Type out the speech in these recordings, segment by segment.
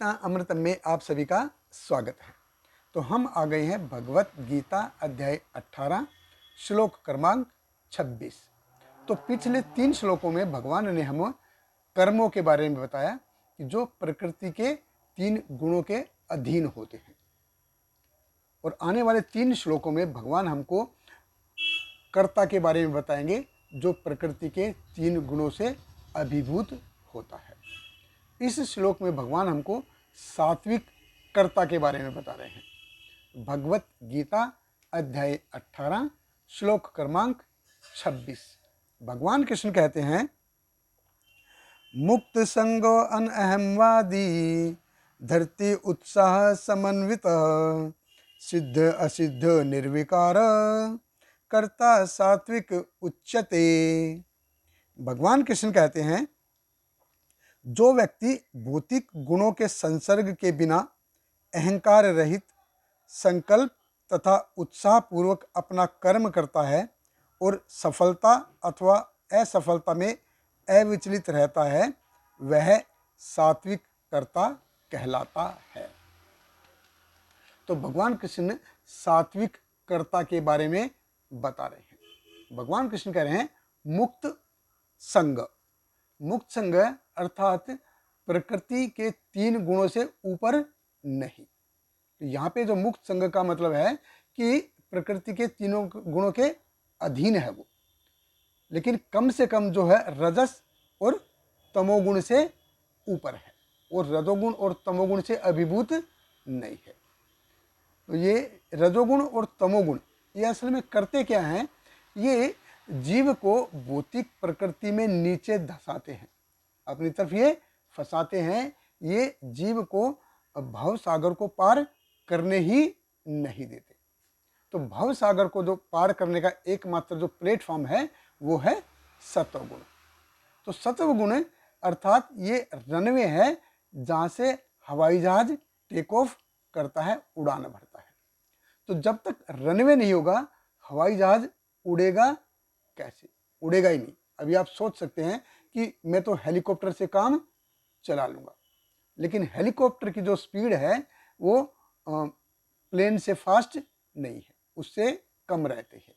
गीता अमृतम में आप सभी का स्वागत है। तो हम आ गए हैं भगवत गीता अध्याय 18 श्लोक क्रमांक 26। तो पिछले 3 श्लोकों में भगवान ने हमें कर्मों के बारे में बताया कि जो प्रकृति के 3 गुणों के अधीन होते हैं, और आने वाले 3 श्लोकों में भगवान हमको कर्ता के बारे में बताएंगे जो प्रकृति के 3 गुणों से अभिभूत होता है। इस श्लोक में भगवान हमको सात्विक कर्ता के बारे में बता रहे हैं। भगवत गीता अध्याय 18 श्लोक क्रमांक 26। भगवान कृष्ण कहते हैं, मुक्त संगो अनअहमवादी धरती उत्साह समन्वित सिद्ध असिद्ध निर्विकार कर्ता सात्विक उच्यते। भगवान कृष्ण कहते हैं, जो व्यक्ति भौतिक गुणों के संसर्ग के बिना अहंकार रहित संकल्प तथा उत्साह पूर्वक अपना कर्म करता है और सफलता अथवा असफलता में अविचलित रहता है, वह सात्विक कर्ता कहलाता है। तो भगवान कृष्ण सात्विक कर्ता के बारे में बता रहे हैं। भगवान कृष्ण कह रहे हैं, मुक्त संग। मुक्त संग अर्थात प्रकृति के 3 गुणों से ऊपर नहीं। तो यहाँ पे जो मुक्त संग का मतलब है कि प्रकृति के 3 गुणों के अधीन है वो, लेकिन कम से कम जो है रजस और तमोगुण से ऊपर है, और रजोगुण और तमोगुण से अभिभूत नहीं है। तो ये रजोगुण और तमोगुण ये असल में करते क्या हैं? ये जीव को भौतिक प्रकृति में नीचे धसाते हैं, अपनी तरफ ये फंसाते हैं। ये जीव को भव सागर को पार करने ही नहीं देते। तो भव सागर को जो पार करने का एकमात्र जो प्लेटफॉर्म है वो है सत्वगुण। तो सत्वगुण अर्थात ये रनवे है जहाँ से हवाई जहाज टेक ऑफ करता है, उड़ान भरता है। तो जब तक रनवे नहीं होगा, हवाई जहाज उड़ेगा कैसे? उड़ेगा ही नहीं। अभी आप सोच सकते हैं कि मैं तो हेलीकॉप्टर से काम चला लूँगा, लेकिन हेलीकॉप्टर की जो स्पीड है वो प्लेन से फास्ट नहीं है, उससे कम रहते हैं।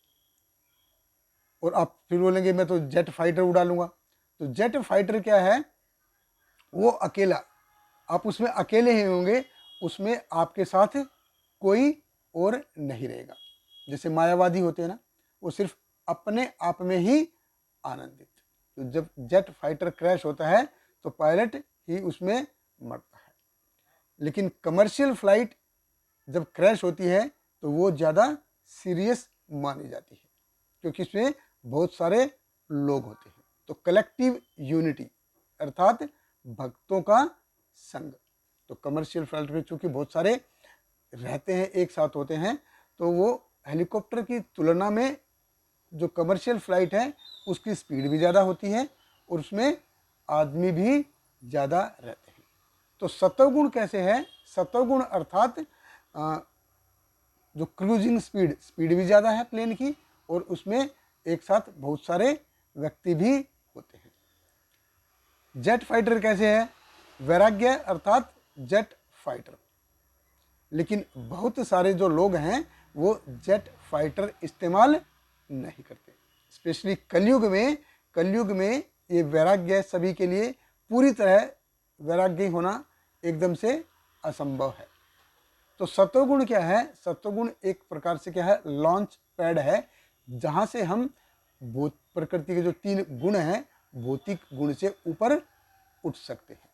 और आप फिर बोलेंगे मैं तो जेट फाइटर उड़ा लूँगा। तो जेट फाइटर क्या है? वो अकेला, आप उसमें अकेले ही होंगे, उसमें आपके साथ कोई और नहीं रहेगा। जैसे मायावादी होते हैं ना, वो सिर्फ अपने आप में ही आनंदित। तो जब जेट फाइटर क्रैश होता है तो पायलट ही उसमें मरता है, लेकिन कमर्शियल फ्लाइट जब क्रैश होती है तो वो ज़्यादा सीरियस मानी जाती है, क्योंकि इसमें बहुत सारे लोग होते हैं। तो कलेक्टिव यूनिटी अर्थात भक्तों का संग। तो कमर्शियल फ्लाइट में चूँकि बहुत सारे रहते हैं, एक साथ होते हैं, तो वो हेलीकॉप्टर की तुलना में जो कमर्शियल फ्लाइट है उसकी स्पीड भी ज़्यादा होती है और उसमें आदमी भी ज़्यादा रहते हैं। तो सत्वगुण कैसे है? सत्वगुण अर्थात जो क्रूजिंग स्पीड भी ज़्यादा है प्लेन की, और उसमें एक साथ बहुत सारे व्यक्ति भी होते हैं। जेट फाइटर कैसे है? वैराग्य अर्थात जेट फाइटर, लेकिन बहुत सारे जो लोग हैं वो जेट फाइटर इस्तेमाल नहीं करते। स्पेशली कलयुग में ये वैराग्य सभी के लिए पूरी तरह वैराग्य होना एकदम से असंभव है। तो सत्वगुण क्या है? सत्वगुण एक प्रकार से क्या है? लॉन्च पैड है, जहाँ से हम प्रकृति के जो 3 गुण हैं भौतिक गुण से ऊपर उठ सकते हैं।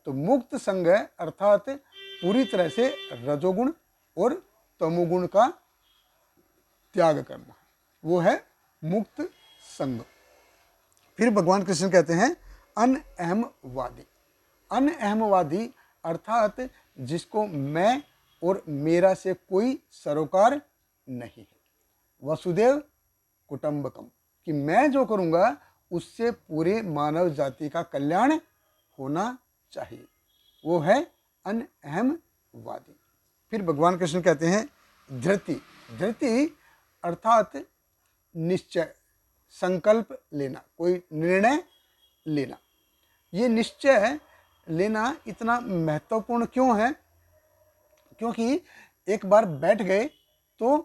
तो मुक्त संग अर्थात पूरी तरह से रजोगुण और तमोगुण का त्याग करना, वो है मुक्त संग। फिर भगवान कृष्ण कहते हैं, अनअहमवादी। अनअहमवादी अर्थात जिसको मैं और मेरा से कोई सरोकार नहीं है। वसुदेव कुटुंबकम, कि मैं जो करूँगा उससे पूरे मानव जाति का कल्याण होना चाहिए, वो है अनअहमवादी। फिर भगवान कृष्ण कहते हैं, धृति। धृति अर्थात निश्चय, संकल्प लेना, कोई निर्णय लेना। ये निश्चय लेना इतना महत्वपूर्ण क्यों है? क्योंकि एक बार बैठ गए तो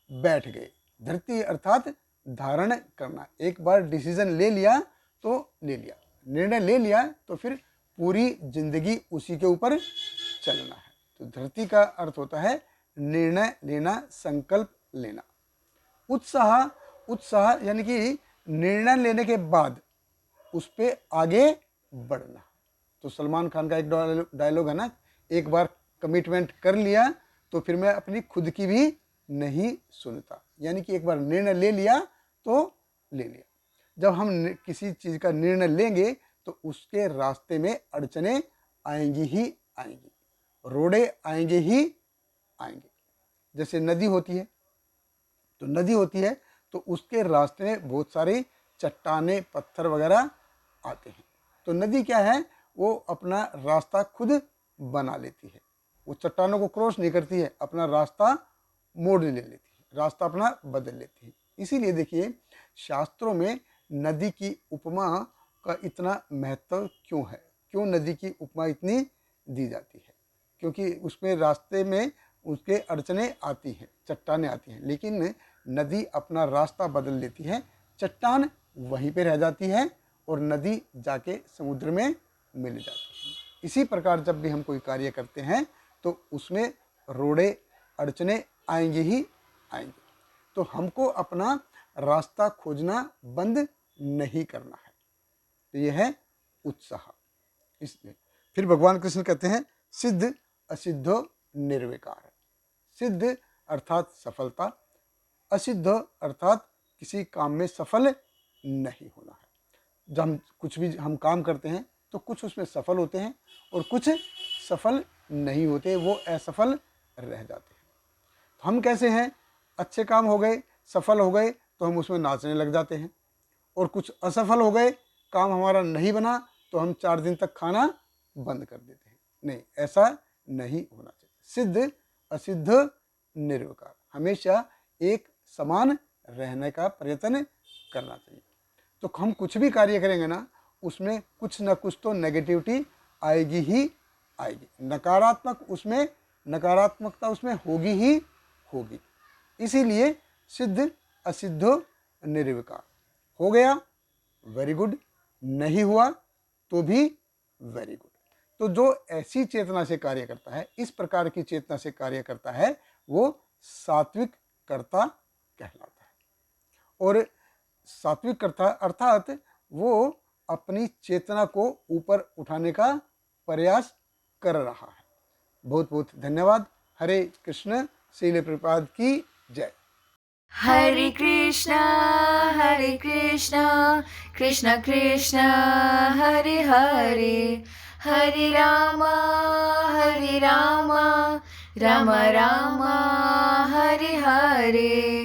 बैठ गए। धरती अर्थात धारण करना। एक बार डिसीजन ले लिया तो ले लिया, निर्णय ले लिया तो फिर पूरी जिंदगी उसी के ऊपर चलना है। तो धरती का अर्थ होता है निर्णय लेना, संकल्प लेना। उत्साह, उत्साह यानी कि निर्णय लेने के बाद उस पर आगे बढ़ना। तो सलमान खान का एक डायलॉग है ना, एक बार कमिटमेंट कर लिया तो फिर मैं अपनी खुद की भी नहीं सुनता। यानी कि एक बार निर्णय ले लिया तो ले लिया। जब हम किसी चीज़ का निर्णय लेंगे तो उसके रास्ते में अड़चने आएंगी ही आएंगी, रोड़े आएंगे ही आएंगे। जैसे नदी होती है, तो नदी होती है तो उसके रास्ते में बहुत सारी चट्टाने, पत्थर वगैरह आते हैं। तो नदी क्या है, वो अपना रास्ता खुद बना लेती है। वो चट्टानों को क्रॉस नहीं करती है, अपना रास्ता मोड़ ले लेती है, रास्ता अपना बदल लेती है। इसीलिए देखिए शास्त्रों में नदी की उपमा का इतना महत्व क्यों है, क्यों नदी की उपमा इतनी दी जाती है? क्योंकि उसमें रास्ते में उसके अड़चने आती हैं, चट्टानें आती हैं, लेकिन नदी अपना रास्ता बदल लेती है, चट्टान वहीं पे रह जाती है और नदी जाके समुद्र में मिल जाती है। इसी प्रकार जब भी हम कोई कार्य करते हैं तो उसमें रोड़े, अड़चने आएंगे ही आएंगे। तो हमको अपना रास्ता खोजना बंद नहीं करना है। तो यह है उत्साह। इसलिए फिर भगवान कृष्ण कहते हैं सिद्ध असिद्धो निर्विकार। सिद्ध अर्थात सफलता, असिद्ध अर्थात किसी काम में सफल नहीं होना है। जब हम कुछ भी हम काम करते हैं तो कुछ उसमें सफल होते हैं और कुछ सफल नहीं होते, वो असफल रह जाते हैं। तो हम कैसे हैं, अच्छे काम हो गए, सफल हो गए तो हम उसमें नाचने लग जाते हैं, और कुछ असफल हो गए, काम हमारा नहीं बना तो हम 4 दिन तक खाना बंद कर देते हैं। नहीं, ऐसा नहीं होना चाहिए। सिद्ध असिद्ध निर्विकार, हमेशा एक समान रहने का प्रयत्न करना चाहिए। तो हम कुछ भी कार्य करेंगे ना, उसमें कुछ ना कुछ तो नेगेटिविटी आएगी ही आएगी, नकारात्मकता उसमें होगी ही होगी। इसीलिए सिद्ध असिद्ध निर्विकार। हो गया वेरी गुड, नहीं हुआ तो भी वेरी गुड। तो जो ऐसी चेतना से कार्य करता है, इस प्रकार की चेतना से कार्य करता है, वो सात्विक कर्ता कहलाता है। और सात्विक कर्ता अर्थात वो अपनी चेतना को ऊपर उठाने का प्रयास कर रहा है। बहुत बहुत धन्यवाद। हरे कृष्ण। श्रील प्रभुपाद की जय। हरे कृष्णा कृष्ण कृष्ण हरे हरे, हरे रामा राम राम हरे हरे।